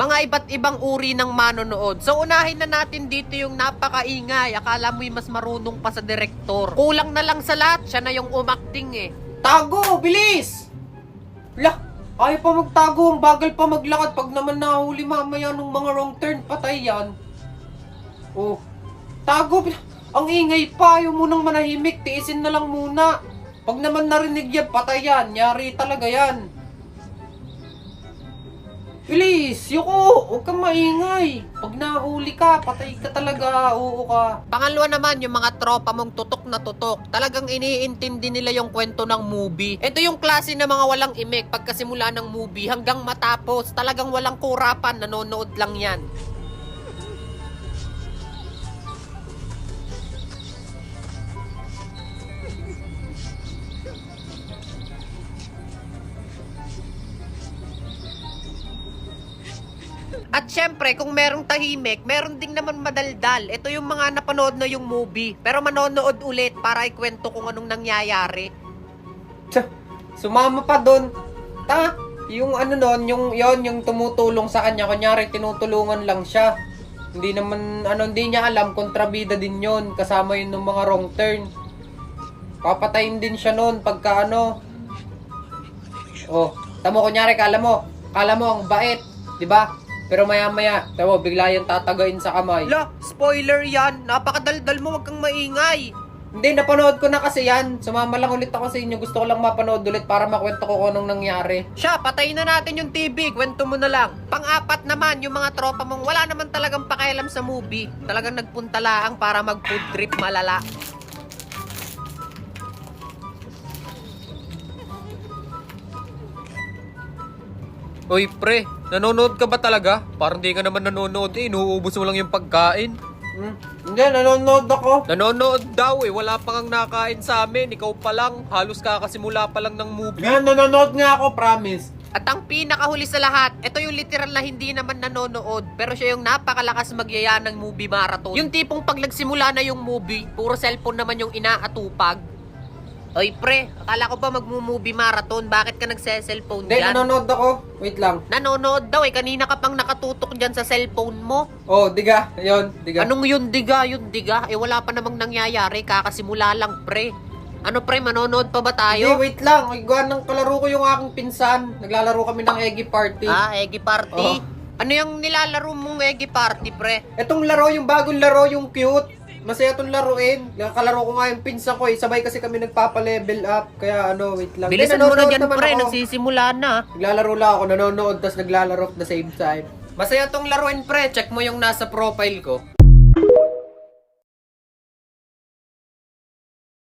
mga iba't ibang uri ng manonood. So unahin na natin dito yung napakaingay. Akala mo'y mas marunong pa sa direktor. Kulang na lang sa lahat, siya na yung umakting eh. Tago! Bilis! Lah! Ayaw pa magtago, ang bagal pa maglakad. Pag naman nahuli mamaya ng mga wrong turn, patay yan. Oh, tago! Ang ingay pa, ayaw mo nang manahimik, tiisin na lang muna. Pag naman narinig yan, patay yan. Yari talaga yan. Bilis! Yuko! Huwag kang maingay. Pag nahuli ka, patay ka talaga. Oo ka. Pangalawa naman, yung mga tropa mong tutok na tutok. Talagang iniintindi nila yung kwento ng movie. Ito yung klase ng mga walang imik pagkasimula ng movie hanggang matapos. Talagang walang kurapan, nanonood lang yan. At syempre, kung merong tahimik, meron ding naman madaldal. Ito yung mga napanood na yung movie. Pero manonood ulit para ikwento kung anong nangyayari. Tsa, sumama pa doon. Yung ano nun, yung tumutulong sa kanya. Kunyari, tinutulungan lang siya. Hindi naman, hindi niya alam, kontrabida din yon. Kasama yun ng mga wrong turn. Papatayin din siya nun pagka Oh, tamo kunyari, kala mo ang bait, di ba? Pero maya-maya, tamo, bigla yung tatagain sa kamay. La, spoiler yan. Napakadaldal mo, wag kang maingay. Hindi, napanood ko na kasi yan. Sumama lang ulit ako sa inyo. Gusto ko lang mapanood ulit para makwento ko kung anong nangyari. Siya, patayin na natin yung TV. Kwento mo na lang. Pang-apat naman, yung mga tropa mong wala naman talagang pakialam sa movie. Talagang nagpunta laang para mag-food trip malala. Oy pre, nanonood ka ba talaga? Parang di ka naman nanonood eh, inuubos mo lang yung pagkain. Hindi, nanonood ako. Nanonood daw eh, wala pang nakain sa amin, ikaw pa lang, halos kakasimula pa lang ng movie. Nga, nanonood nga ako, promise. At ang pinakahuli sa lahat, ito yung literal na hindi naman nanonood, pero siya yung napakalakas magyaya ng movie marathon. Yung tipong pag nagsimula na yung movie, puro cellphone naman yung inaatupag. Oy pre, akala ko ba magmo-movie marathon? Bakit ka nagse-cellphone Hindi, dyan? nanonood ako. Wait lang. Nanonood daw eh, kanina ka pang nakatutok dyan sa cellphone mo. Oh, diga. Ayun, diga. Anong yun diga? Yun diga? Eh wala pa namang nangyayari, kakasimula lang pre. Ano pre, manonood pa ba Hindi, tayo? wait lang. Iguan ng kalaro ko yung aking pinsan. Naglalaro kami ng Eggy Party. Eggy Party? Oh. Ano yung nilalaro mong Eggy Party pre? Etong laro, yung bagong laro, yung cute. Masaya itong laruin. Kalaro ko nga yung pinsan ko eh. Sabay kasi kami nagpapa-level up. Kaya wait lang. Bilisan mo na dyan pre, nagsisimula na. Naglalaro lang ako, nanonood, tapos naglalaro at the same time. Masaya tong laruin pre. Check mo yung nasa profile ko.